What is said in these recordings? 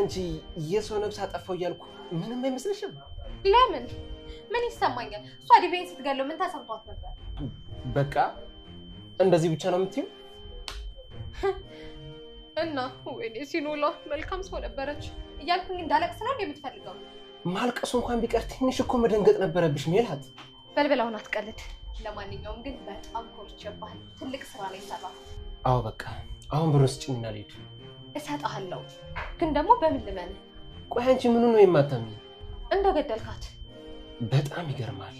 አንቺ የሰው ነፍስ አጠፋው እያልኩ ምንም አይመስልሽም? ለምን? ምን ይሰማኛል? እሷ ዲቬን ስትገለው ምን ተሰምቷት ነበር? በቃ እንደዚህ ብቻ ነው የምትይው? እና ወይኔ ሲኖላ መልካም ሰው ነበረች እያልኩኝ እንዳለቅስ ነው የምትፈልገው? ማልቀሱ እንኳን ቢቀር ትንሽ እኮ መደንገጥ ነበረብሽ ሜላት። በልበላውን አትቀልድ። ለማንኛውም ግን በጣም ኮርቼብሃል። ትልቅ ስራ ነው የሰራው። አዎ በቃ አሁን ብሩን ስጭኝና ልሂድ። እሰጥሃለሁ፣ ግን ደግሞ በምን ልመን? ቆይ አንቺ ምኑ ነው የማታምኚኝ? እንደገደልካት። በጣም ይገርማል።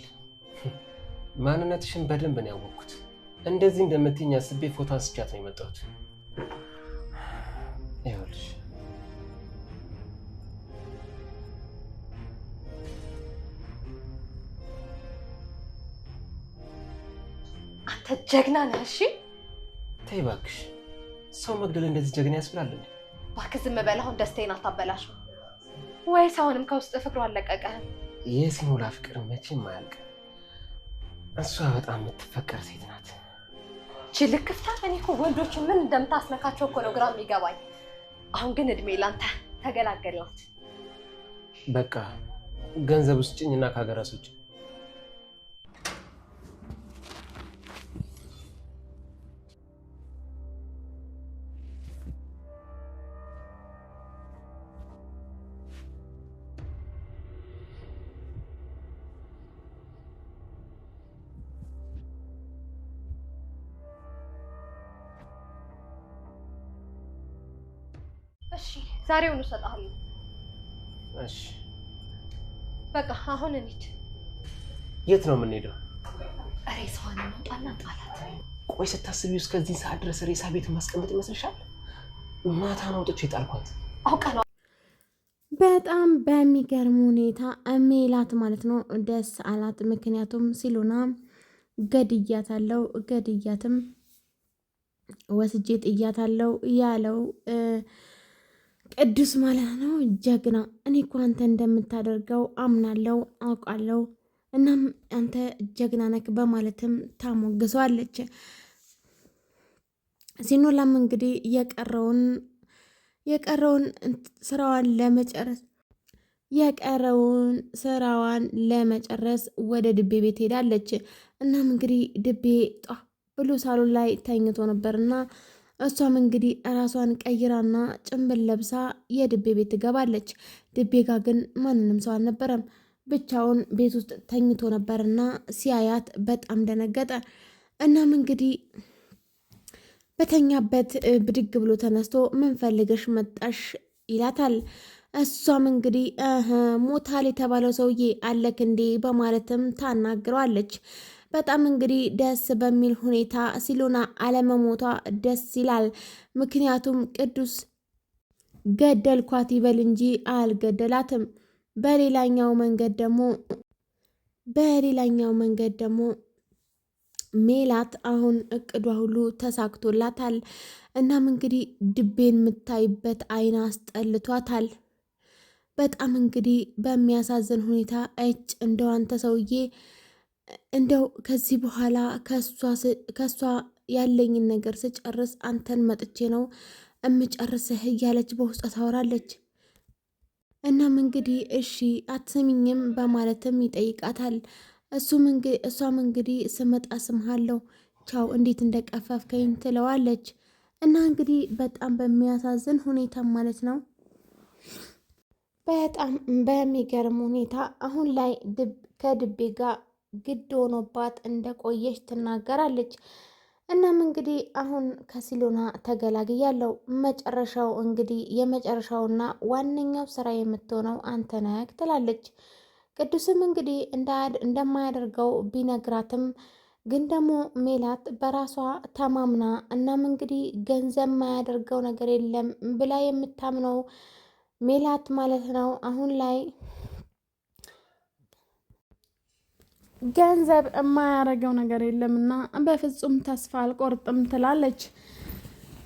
ማንነትሽን በደንብ ነው ያወቅኩት። እንደዚህ እንደምትይኝ አስቤ ፎቶ አንስቻት ነው የመጣሁት። ይኸውልሽ አንተ ጀግና ነህ። እሺ ተይ እባክሽ፣ ሰው መግደል እንደዚህ ጀግና ያስብላል እንዴ? እባክህ ዝም በል። አሁን ደስታዬን አታበላሽ። ወይስ አሁንም ከውስጥ ፍቅሩ አለቀቀህም? የሲኖላ ፍቅር መቼም አያልቅም። እሷ በጣም የምትፈቀር ሴት ናት። ችልክፍታ። እኔ እኮ ወንዶችን ምን እንደምታስነካቸው እኮ ነው ግራ የሚገባኝ። አሁን ግን እድሜ ላንተ፣ ተገላገልናት። በቃ ገንዘብ ስጭኝና ከሀገር አስወጪኝ። እሺ ዛሬውኑ እሰጥሃለሁ። እሺ በቃ አሁን እንሂድ። የት ነው የምንሄደው? ሬሳዋን እንውጣና ጣላት። ቆይ ስታስቢው እስከዚህ ሰዓት ድረስ ሬሳ ቤት ማስቀመጥ ይመስልሻል? ማታ ነው አውጥቼ ጣልኳት። አውቃለሁ። በጣም በሚገርም ሁኔታ ሜላት ማለት ነው ደስ አላት። ምክንያቱም ሲሉና ገድያታለሁ፣ ገድያትም ወስጄ ጥያታለሁ ያለው ቅዱስ ማለት ነው። ጀግና። እኔ እኮ አንተ እንደምታደርገው አምናለሁ፣ አውቃለሁ። እናም አንተ ጀግና ነክ በማለትም ታሞግሰዋለች። ሲኖላም እንግዲህ የቀረውን ስራዋን ለመጨረስ ወደ ድቤ ቤት ሄዳለች። እናም እንግዲህ ድቤ ጧ ብሎ ሳሎን ላይ ተኝቶ ነበርና እሷም እንግዲህ ራሷን ቀይራና ጭንብል ለብሳ የድቤ ቤት ትገባለች። ድቤ ጋ ግን ማንንም ሰው አልነበረም። ብቻውን ቤት ውስጥ ተኝቶ ነበርና ሲያያት በጣም ደነገጠ። እናም እንግዲህ በተኛበት ብድግ ብሎ ተነስቶ ምን ፈልገሽ መጣሽ ይላታል። እሷም እንግዲህ ሞታል የተባለው ሰውዬ አለክ እንዴ በማለትም ታናግረዋለች። በጣም እንግዲህ ደስ በሚል ሁኔታ ሲሉና አለመሞቷ ደስ ይላል። ምክንያቱም ቅዱስ ገደልኳት ይበል እንጂ አልገደላትም። በሌላኛው መንገድ ደግሞ ሜላት አሁን እቅዷ ሁሉ ተሳክቶላታል። እናም እንግዲህ ድቤን የምታይበት አይን አስጠልቷታል። በጣም እንግዲህ በሚያሳዝን ሁኔታ እንደው አንተ ሰውዬ እንደው ከዚህ በኋላ ከሷ ያለኝን ነገር ስጨርስ አንተን መጥቼ ነው እምጨርስህ እያለች በውስጧ ታወራለች። እናም እንግዲህ እሺ አትሰሚኝም በማለትም ይጠይቃታል። እሷም እንግዲህ ስመጣ ስምሃለሁ፣ ቻው፣ እንዴት እንደቀፈፍከኝ ትለዋለች። እና እንግዲህ በጣም በሚያሳዝን ሁኔታ ማለት ነው በጣም በሚገርም ሁኔታ አሁን ላይ ከድቤ ጋር ግድ ሆኖባት እንደቆየች ትናገራለች። እናም እንግዲህ አሁን ከሲሎና ተገላግያለሁ። መጨረሻው እንግዲህ የመጨረሻውና ዋነኛው ስራ የምትሆነው አንተ ነህ ትላለች። ቅዱስም እንግዲህ እንደማያደርገው ቢነግራትም ግን ደግሞ ሜላት በራሷ ተማምና እናም እንግዲህ ገንዘብ የማያደርገው ነገር የለም ብላ የምታምነው ሜላት ማለት ነው አሁን ላይ ገንዘብ የማያደርገው ነገር የለምና በፍጹም ተስፋ አልቆርጥም ትላለች።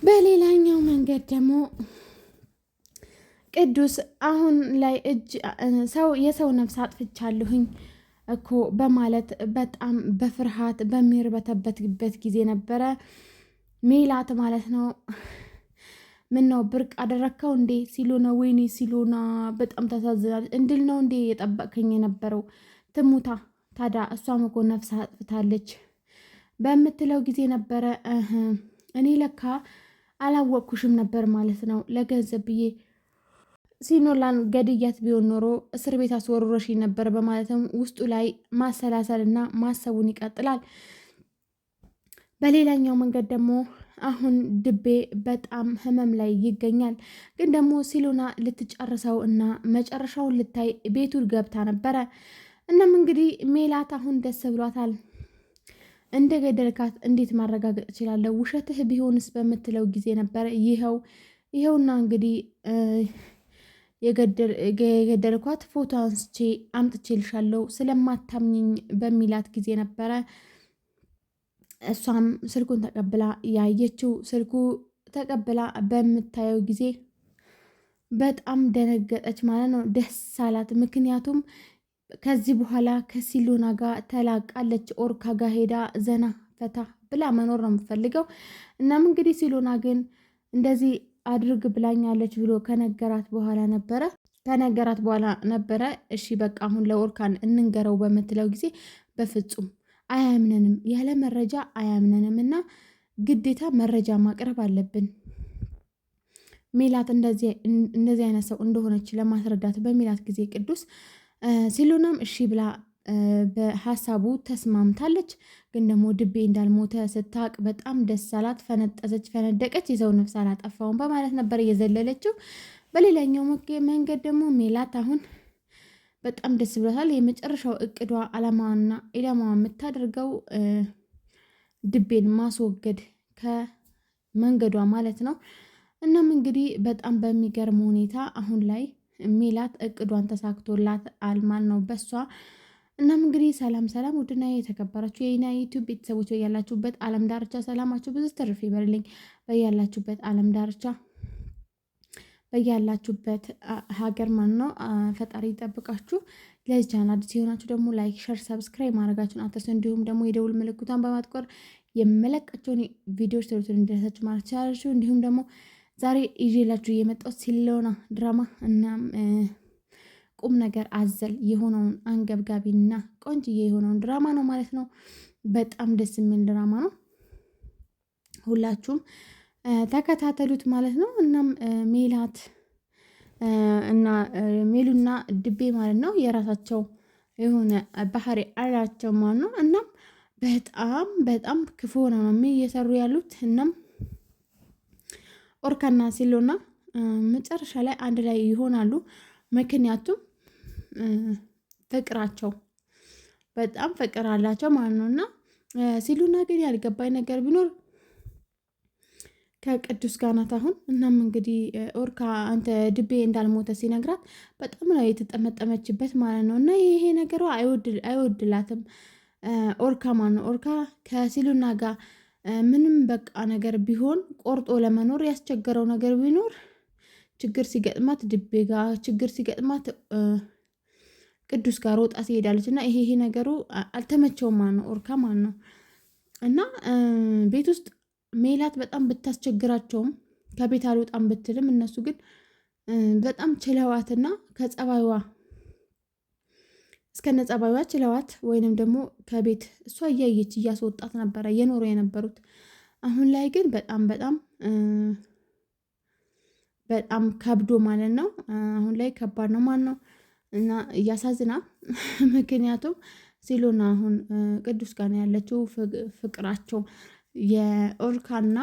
በሌላኛው መንገድ ደግሞ ቅዱስ አሁን ላይ የሰው ነፍስ አጥፍቻለሁኝ እኮ በማለት በጣም በፍርሃት በሚርበተበትበት ጊዜ ነበረ ሜላት ማለት ነው ምን ነው ብርቅ አደረግከው እንዴ? ሲሎና ወይኔ ሲሎና በጣም ታሳዝናለች። እንድል ነው እንዴ የጠበቅከኝ የነበረው? ትሙታ ታዲያ እሷም እኮ ነፍስ አጥፍታለች በምትለው ጊዜ ነበረ እኔ ለካ አላወቅኩሽም ነበር ማለት ነው። ለገንዘብ ብዬ ሲኖላን ገድያት ቢሆን ኖሮ እስር ቤት አስወርሮሽ ነበር በማለትም ውስጡ ላይ ማሰላሰልና ማሰቡን ይቀጥላል። በሌላኛው መንገድ ደግሞ አሁን ድቤ በጣም ህመም ላይ ይገኛል። ግን ደግሞ ሲሎና ልትጨርሰው እና መጨረሻውን ልታይ ቤቱ ገብታ ነበረ። እናም እንግዲህ ሜላት አሁን ደስ ብሏታል። እንደ ገደልካት እንዴት ማረጋገጥ እችላለሁ? ውሸትህ ቢሆንስ በምትለው ጊዜ ነበረ ይኸውና እንግዲህ የገደልኳት ፎቶ አንስቼ አምጥቼልሻለሁ ስለማታምኝኝ በሚላት ጊዜ ነበረ እሷም ስልኩን ተቀብላ ያየችው። ስልኩ ተቀብላ በምታየው ጊዜ በጣም ደነገጠች ማለት ነው። ደስ አላት። ምክንያቱም ከዚህ በኋላ ከሲሎና ጋር ተላቃለች። ኦርካ ጋር ሄዳ ዘና ፈታ ብላ መኖር ነው የምፈልገው። እናም እንግዲህ ሲሎና ግን እንደዚህ አድርግ ብላኛለች ብሎ ከነገራት በኋላ ነበረ እሺ በቃ አሁን ለኦርካን እንንገረው በምትለው ጊዜ በፍጹም አያምነንም፣ ያለ መረጃ አያምነንም እና ግዴታ መረጃ ማቅረብ አለብን ሜላት እንደዚህ አይነት ሰው እንደሆነች ለማስረዳት በሚላት ጊዜ ቅዱስ ሲሎናም እሺ ብላ በሀሳቡ ተስማምታለች። ግን ደግሞ ድቤ እንዳልሞተ ስታቅ በጣም ደስ አላት። ፈነጠዘች፣ ፈነደቀች። የሰው ነፍስ አላጠፋውም በማለት ነበር እየዘለለችው። በሌላኛው መንገድ ደግሞ ሜላት አሁን በጣም ደስ ብሏታል። የመጨረሻው እቅዷ አላማዋና ኢላማዋ የምታደርገው ድቤን ማስወገድ ከመንገዷ ማለት ነው። እናም እንግዲህ በጣም በሚገርም ሁኔታ አሁን ላይ ሜላት እቅዷን ተሳክቶላት አልማል ነው በሷ። እናም እንግዲህ ሰላም ውድና የተከበራችሁ የኢና ዩቲዩብ ቤተሰቦች በያላችሁበት ዓለም ዳርቻ ሰላማችሁ ብዙ ትርፍ ይበልልኝ። በያላችሁበት ዓለም ዳርቻ በያላችሁበት ሀገር ማን ነው ፈጣሪ ይጠብቃችሁ። ለዚህ ቻናል አዲስ የሆናችሁ ደግሞ ላይክ፣ ሸር፣ ሰብስክራይብ ማድረጋችሁን አትርሱ። እንዲሁም ደግሞ የደውል ምልክቷን በማጥቆር የመለቃቸውን ቪዲዮዎች ቶሎ እንዲደርሳችሁ ማለት ትችላላችሁ። እንዲሁም ደግሞ ዛሬ ይዤላችሁ የመጣሁት ሲሎና ድራማ እናም ቁም ነገር አዘል የሆነውን አንገብጋቢና ቆንጅዬ የሆነውን ድራማ ነው ማለት ነው። በጣም ደስ የሚል ድራማ ነው። ሁላችሁም ተከታተሉት ማለት ነው። እናም ሜላት እና ሜሉና ድቤ ማለት ነው የራሳቸው የሆነ ባህሪ አላቸው ማለት ነው። እናም በጣም ክፉ ሆነው ነው እየሰሩ ያሉት። እናም ኦርካና ሲሎና መጨረሻ ላይ አንድ ላይ ይሆናሉ። ምክንያቱም ፍቅራቸው በጣም ፍቅር አላቸው ማለት ነው። እና ሲሎና ግን ያልገባኝ ነገር ቢኖር ከቅዱስ ጋር ናት አሁን። እናም እንግዲህ ኦርካ አንተ ድቤ እንዳልሞተ ሲነግራት በጣም ነው የተጠመጠመችበት ማለት ነው። እና ይሄ ነገሯ አይወድላትም ኦርካ ማለት ነው። ኦርካ ከሲሎና ጋር ምንም በቃ ነገር ቢሆን ቆርጦ ለመኖር ያስቸገረው ነገር ቢኖር ችግር ሲገጥማት ድቤ ጋር፣ ችግር ሲገጥማት ቅዱስ ጋር ወጣ ትሄዳለች። እና ይሄ ነገሩ አልተመቸውም ማለት ነው ኦርካ ማለት ነው። እና ቤት ውስጥ ሜላት በጣም ብታስቸግራቸውም ከቤት አልወጣም ብትልም እነሱ ግን በጣም ችለዋትና ከጸባይዋ እስከነ ጸባይዋ ችለዋት ወይንም ደግሞ ከቤት እሷ እያየች እያስወጣት ነበረ እየኖሩ የነበሩት። አሁን ላይ ግን በጣም ከብዶ ማለት ነው። አሁን ላይ ከባድ ነው ማለት ነው። እና እያሳዝና ምክንያቱም ሲሎና አሁን ቅዱስ ጋር ነው ያለችው። ፍቅራቸው የኦርካና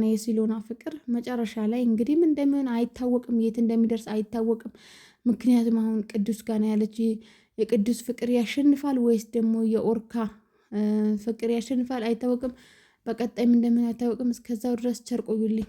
የሲሎና ፍቅር መጨረሻ ላይ እንግዲህ ምን እንደሚሆን አይታወቅም፣ የት እንደሚደርስ አይታወቅም። ምክንያቱም አሁን ቅዱስ ጋር ነው ያለች። የቅዱስ ፍቅር ያሸንፋል ወይስ ደግሞ የኦርካ ፍቅር ያሸንፋል አይታወቅም። በቀጣይም እንደሚሆን አይታወቅም። እስከዛው ድረስ ቸር ቆዩልኝ።